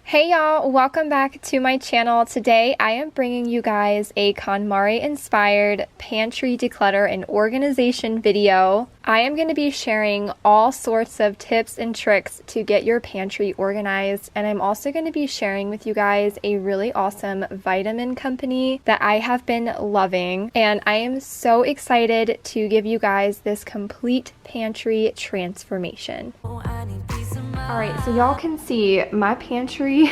Hey y'all, welcome back to my channel. Today I am bringing you guys a KonMari inspired pantry declutter and organization video. I am going to be sharing all sorts of tips and tricks to get your pantry organized, and I'm also going to be sharing with you guys a really awesome vitamin company that I have been loving, and I am so excited to give you guys this complete pantry transformation. Alright, so y'all can see my pantry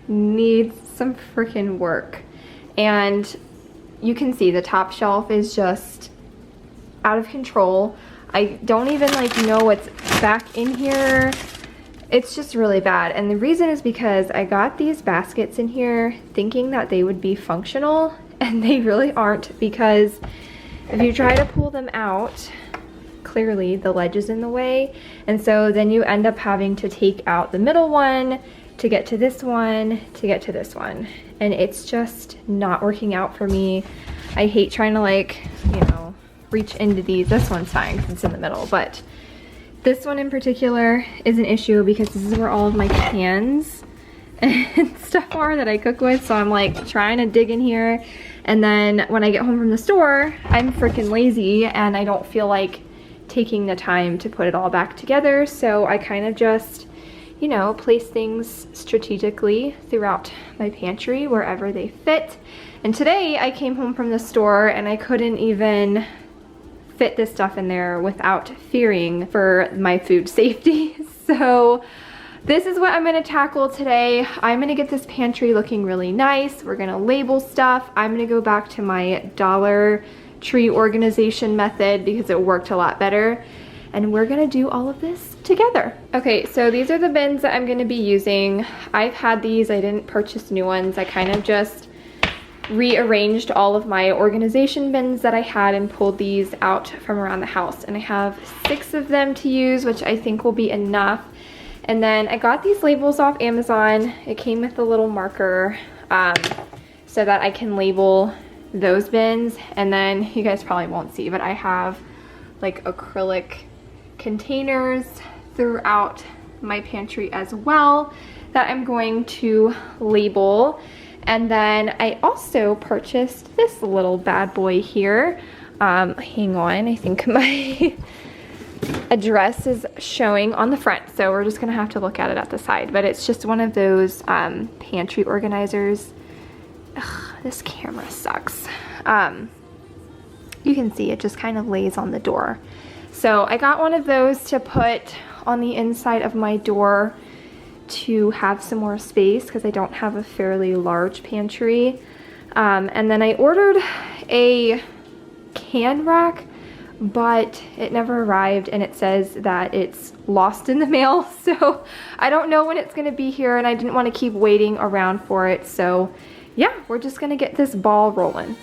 needs some freaking work. And you can see the top shelf is just out of control. I don't even know what's back in here. It's just really bad. And the reason is because I got these baskets in here thinking that they would be functional, and they really aren't, because if you try to pull them out, clearly the ledge is in the way, and so then you end up having to take out the middle one to get to this one to get to this one, and it's just not working out for me. I hate trying to reach into these. This one's fine because it's in the middle, but this one in particular is an issue because this is where all of my pans and stuff are that I cook with, so I'm trying to dig in here, and then when I get home from the store, I'm freaking lazy and I don't feel like taking the time to put it all back together, so I kind of just, place things strategically throughout my pantry wherever they fit. And today I came home from the store and I couldn't even fit this stuff in there without fearing for my food safety. So this is what I'm going to tackle today. I'm going to get this pantry looking really nice. We're going to label stuff. I'm going to go back to my Dollar Tree organization method because it worked a lot better, and we're gonna do all of this together. Okay, so these are the bins that I'm gonna be using. I've had these, I didn't purchase new ones. I kind of just rearranged all of my organization bins that I had and pulled these out from around the house, and I have 6 of them to use, which I think will be enough. And then I got these labels off Amazon. It came with a little marker so that I can label those bins. And then you guys probably won't see, but I have acrylic containers throughout my pantry as well that I'm going to label. And then I also purchased this little bad boy here. Hang on, I think my address is showing on the front, so we're just gonna have to look at it at the side, but it's just one of those pantry organizers. Ugh, this camera sucks. You can see it just kind of lays on the door. So I got one of those to put on the inside of my door to have some more space because I don't have a fairly large pantry. And then I ordered a can rack, but it never arrived, and it says that it's lost in the mail. So I don't know when it's gonna be here, and I didn't want to keep waiting around for it. So yeah, we're just gonna get this ball rolling.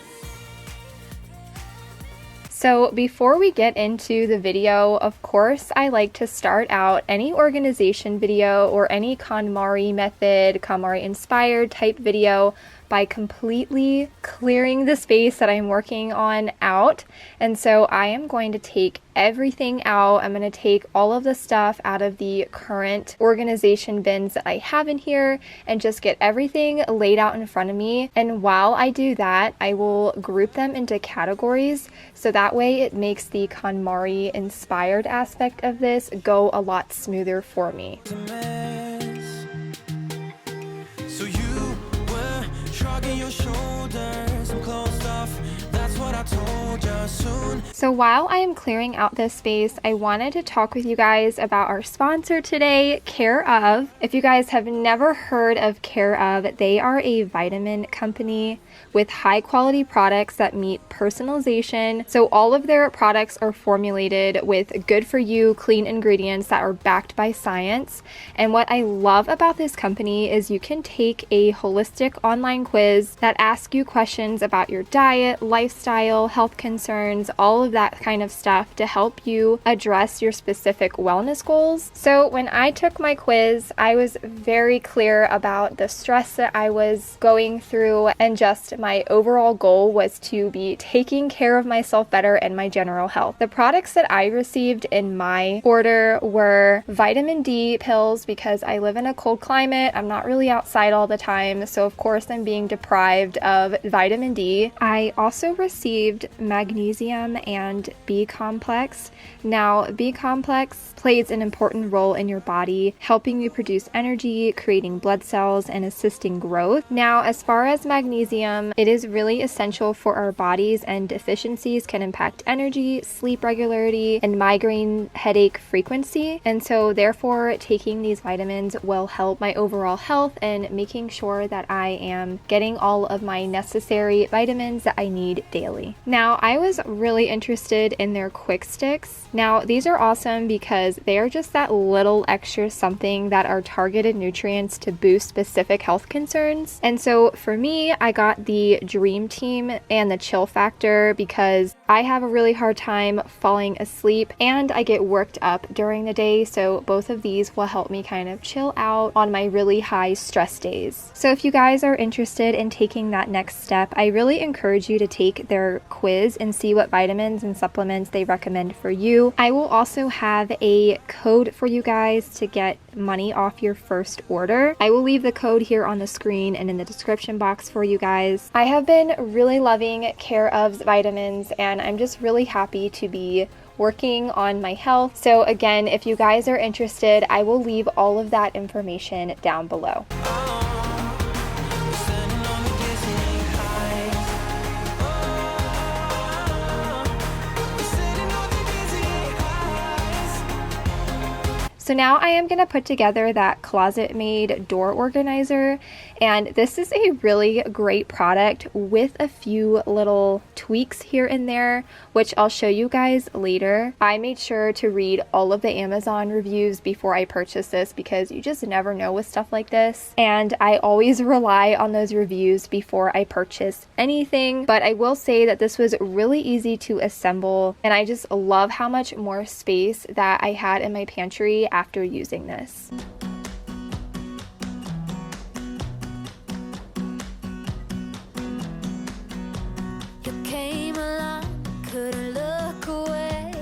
So before we get into the video, of course, I like to start out any organization video or any KonMari method, KonMari inspired type video by completely clearing the space that I'm working on out. And so I am going to take everything out. I'm going to take all of the stuff out of the current organization bins that I have in here and just get everything laid out in front of me. And while I do that, I will group them into categories, so that way it makes the KonMari inspired aspect of this go a lot smoother for me. Your shoulders, I'm closed off. That's what I told you soon. So while I am clearing out this space, I wanted to talk with you guys about our sponsor today, Care Of. If you guys have never heard of Care Of, they are a vitamin company with high quality products that meet personalization. So all of their products are formulated with good for you, clean ingredients that are backed by science. And what I love about this company is you can take a holistic online quiz that asks you questions about your diet, lifestyle, health concerns, all of that kind of stuff to help you address your specific wellness goals. So when I took my quiz, I was very clear about the stress that I was going through, and just my overall goal was to be taking care of myself better and my general health. The products that I received in my order were vitamin D pills because I live in a cold climate. I'm not really outside all the time, so of course I'm being deprived of vitamin D. I also received magnesium and B complex. Now, B complex plays an important role in your body, helping you produce energy, creating blood cells, and assisting growth. Now, as far as magnesium, it is really essential for our bodies, and deficiencies can impact energy, sleep regularity, and migraine headache frequency. And so therefore, taking these vitamins will help my overall health and making sure that I am getting all of my necessary vitamins that I need daily. Now, I was really interested in their quick sticks. Now, these are awesome because they are just that little extra something that are targeted nutrients to boost specific health concerns. And so for me, I got the Dream Team and the Chill Factor because I have a really hard time falling asleep and I get worked up during the day. So both of these will help me kind of chill out on my really high stress days. So if you guys are interested in taking that next step, I really encourage you to take their quiz and see what vitamins and supplements they recommend for you. I will also have a code for you guys to get money off your first order. I will leave the code here on the screen and in the description box for you guys. I have been really loving Care of's vitamins, and I'm just really happy to be working on my health. So again, if you guys are interested, I will leave all of that information down below. So now I am going to put together that Closet Made door organizer, and this is a really great product with a few little tweaks here and there, which I'll show you guys later. I made sure to read all of the Amazon reviews before I purchased this because you just never know with stuff like this, and I always rely on those reviews before I purchase anything. But I will say that this was really easy to assemble, and I just love how much more space that I had in my pantry after using this. You came along, couldn't look away.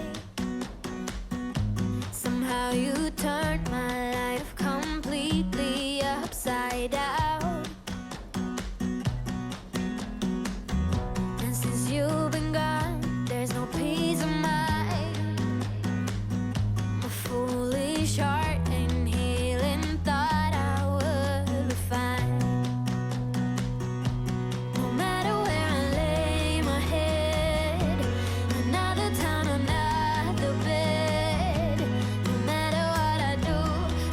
Somehow you turned my life completely upside down. And since you've been gone, there's no peace of mind. My foolish heart and healing thought I would be fine. No matter where I lay my head, another town, another bed. No matter what I do,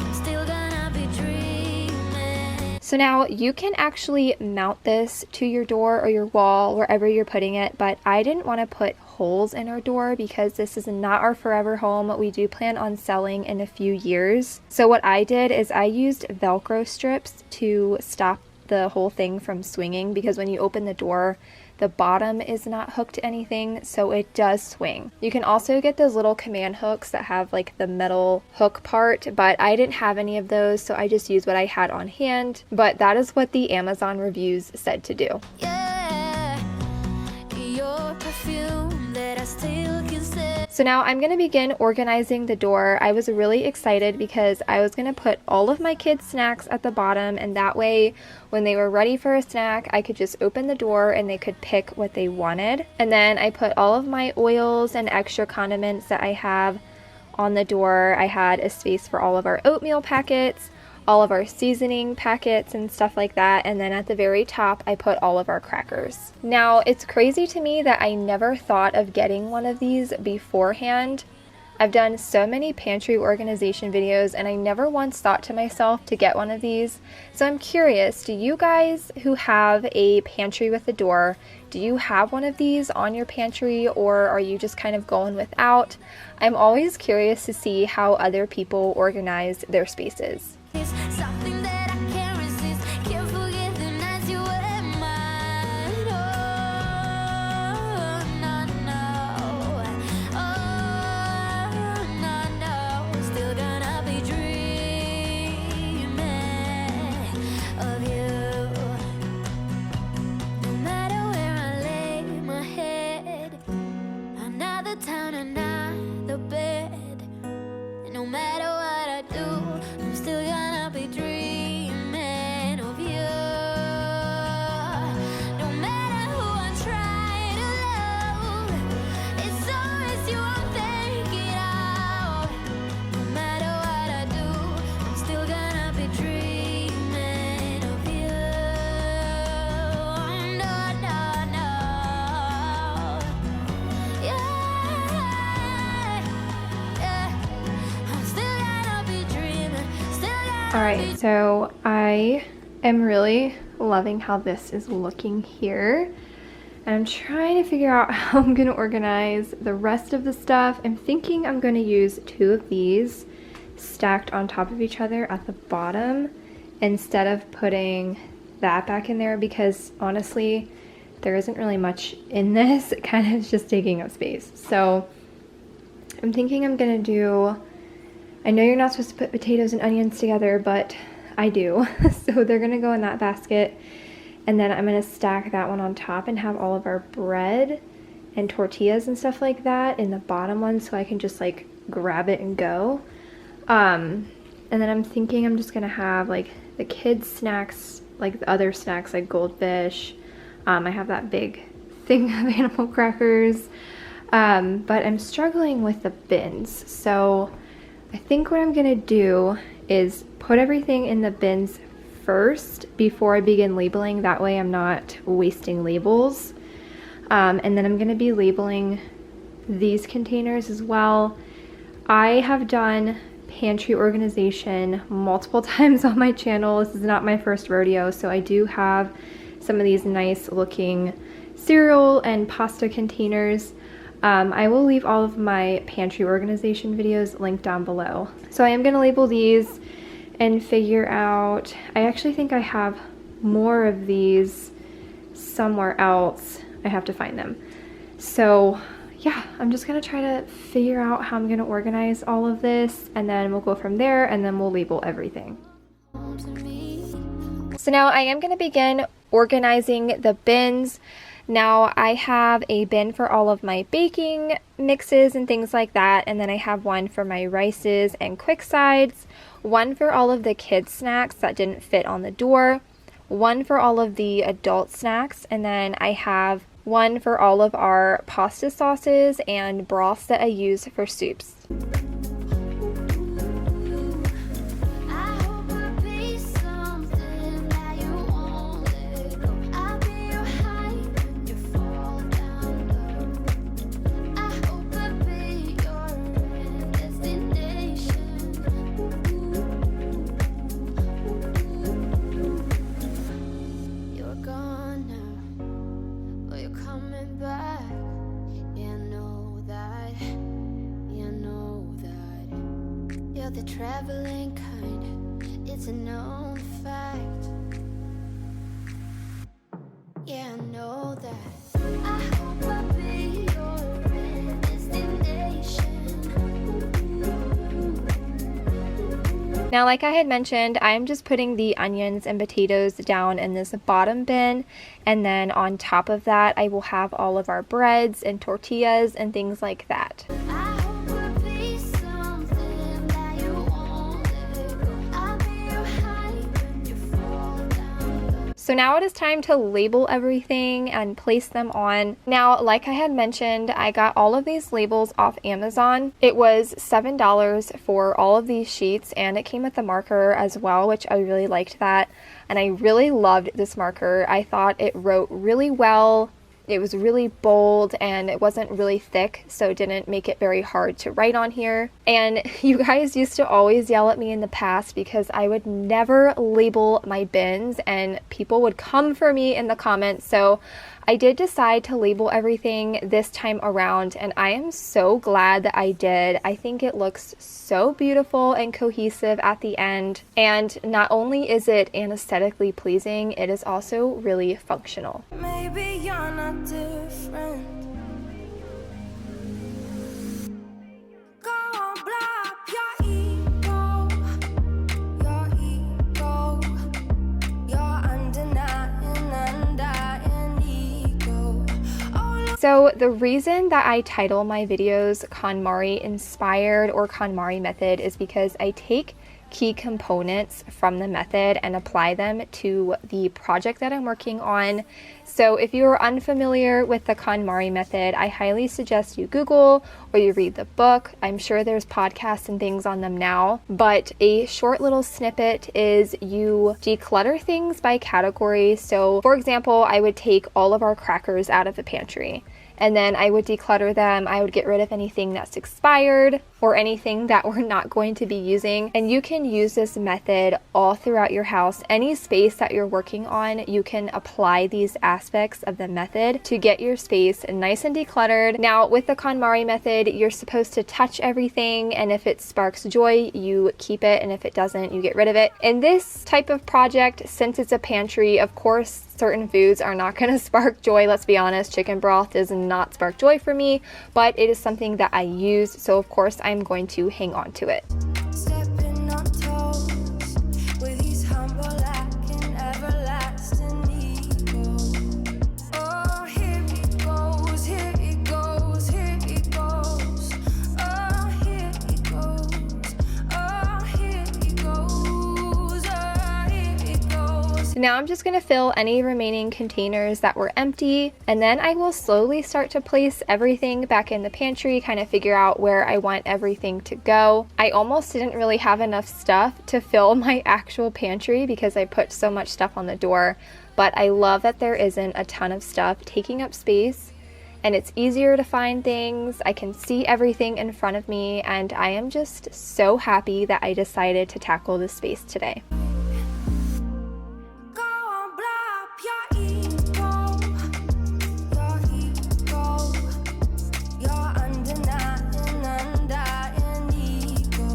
I'm still gonna be dreaming. So now you can actually mount this to your door or your wall, wherever you're putting it, but I didn't want to put holes in our door because this is not our forever home. We do plan on selling in a few years. So what I did is I used Velcro strips to stop the whole thing from swinging, because when you open the door, the bottom is not hooked to anything, so it does swing. You can also get those little command hooks that have like the metal hook part, but I didn't have any of those, so I just used what I had on hand. But that is what the Amazon reviews said to do. Yeah, your perfume that I still can smell. So now I'm going to begin organizing the door. I was really excited because I was going to put all of my kids' snacks at the bottom, and that way when they were ready for a snack, I could just open the door and they could pick what they wanted. And then I put all of my oils and extra condiments that I have on the door. I had a space for all of our oatmeal packets, all of our seasoning packets and stuff like that, and then at the very top I put all of our crackers. Now, it's crazy to me that I never thought of getting one of these beforehand. I've done so many pantry organization videos and I never once thought to myself to get one of these. So I'm curious, do you guys who have a pantry with a door, do you have one of these on your pantry, or are you just kind of going without? I'm always curious to see how other people organize their spaces. Something that I can't resist, can't forget the nights you were mine. Oh, no, no. the bed. And no matter what I do, I'm still gonna be dreaming of you. No matter who I try to love, it's always you I'm thinking of. No matter what I do, I'm still gonna be dreaming of you. No, no, no. I'm still gonna be dreaming. Alright, so I am really loving how this is looking here. And I'm trying to figure out how I'm going to organize the rest of the stuff. I'm thinking I'm going to use 2 of these stacked on top of each other at the bottom instead of putting that back in there, because honestly there isn't really much in this. It kind of is just taking up space. So I'm thinking I'm going to do, I know you're not supposed to put potatoes and onions together, but I do. So they're gonna go in that basket, and then I'm gonna stack that one on top and have all of our bread and tortillas and stuff like that in the bottom one, so I can just like grab it and go. And then I'm thinking I'm just gonna have like the kids snacks, like the other snacks like goldfish. I have that big thing of animal crackers, but I'm struggling with the bins. So I think what I'm gonna do is put everything in the bins first before I begin labeling. That way I'm not wasting labels. And then I'm gonna be labeling these containers as well. I have done Pantry Organization multiple times on my channel. This is not my first rodeo, so I do have some of these nice looking cereal and pasta containers. I will leave all of my Pantry Organization videos linked down below. So I am going to label these and figure out, I actually think I have more of these somewhere else. I have to find them. So yeah, I'm just going to try to figure out how I'm going to organize all of this, and then we'll go from there, and then we'll label everything. So now I am going to begin organizing the bins. Now I have a bin for all of my baking mixes and things like that, and then I have one for my rices and quick sides, one for all of the kids snacks that didn't fit on the door, one for all of the adult snacks, and then I have one for all of our pasta sauces and broths that I use for soups. The traveling kind, it's a known fact. Yeah, I know that. I hope I'll be your destination. Now, like I had mentioned, I'm just putting the onions and potatoes down in this bottom bin, and then on top of that I will have all of our breads and tortillas and things like that. So now it is time to label everything and place them on. Now, like I had mentioned, I got all of these labels off Amazon. It was $7 for all of these sheets, and it came with the marker as well, which I really liked that. And I really loved this marker. I thought it wrote really well. It was really bold and it wasn't really thick, so it didn't make it very hard to write on here. And you guys used to always yell at me in the past because I would never label my bins and people would come for me in the comments. So I did decide to label everything this time around, and I am so glad that I did. I think it looks so beautiful and cohesive at the end, and not only is it aesthetically pleasing, it is also really functional. Maybe you're not different. Go on, blow up your ego. Your ego. Your undenying, undying ego. So the reason that I title my videos KonMari Inspired or KonMari Method is because I take key components from the method and apply them to the project that I'm working on. So if you are unfamiliar with the KonMari method, I highly suggest you Google or you read the book. I'm sure there's podcasts and things on them now, but a short little snippet is you declutter things by category. So for example, I would take all of our crackers out of the pantry, and then I would declutter them. I would get rid of anything that's expired or anything that we're not going to be using. And you can use this method all throughout your house. Any space that you're working on, you can apply these aspects of the method to get your space nice and decluttered. Now, with the KonMari method, you're supposed to touch everything, and if it sparks joy, you keep it, and if it doesn't, you get rid of it. In this type of project, since it's a pantry, of course, certain foods are not going to spark joy. Let's be honest, chicken broth does not spark joy for me, but it is something that I use, so of course I'm going to hang on to it. Stepping on toes with these humble and everlasting ego. Oh, here it goes, here it goes, here it goes. Oh, here it goes, oh, here it goes, oh, here it goes. So now I'm just going to fill any remaining containers that were empty, and then I will slowly start to place everything back in the pantry, kind of figure out where I want everything to go. I almost didn't really have enough stuff to fill my actual pantry because I put so much stuff on the door, but I love that there isn't a ton of stuff taking up space, and it's easier to find things. I can see everything in front of me, and I am just so happy that I decided to tackle this space today. Go on, blow up your ego, your undeniable, undying ego.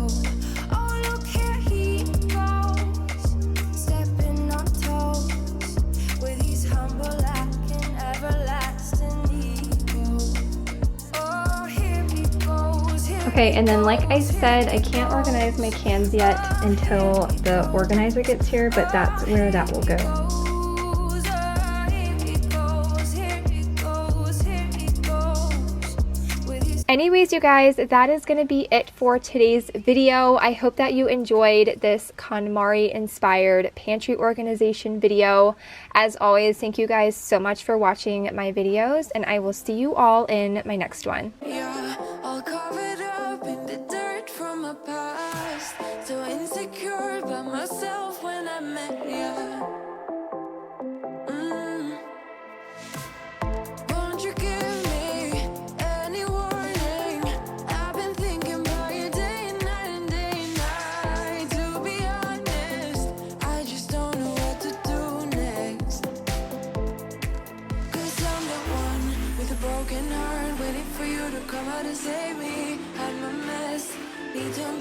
Oh, look here he goes, stepping on toes with his humble and everlasting ego. Oh, here he goes, here Okay, and then like I said, I can't organize my cans yet until the organizer gets here, but that's where that will go. goes, here he goes, here he goes, here he goes with his. Anyways, you guys, that is going to be it for today's video. I hope that you enjoyed this KonMari inspired pantry organization video. As always, thank you guys so much for watching my videos, and I will see you all in my next one. Yeah, all covered up in the dirt from my past. So insecure by myself when I met ya. Won't you give me any warning? I've been thinking about you day and night and day and night. To be honest, I just don't know what to do next. 'Cause I'm the one with a broken heart, waiting for you to come out and save me. Had my mess, need to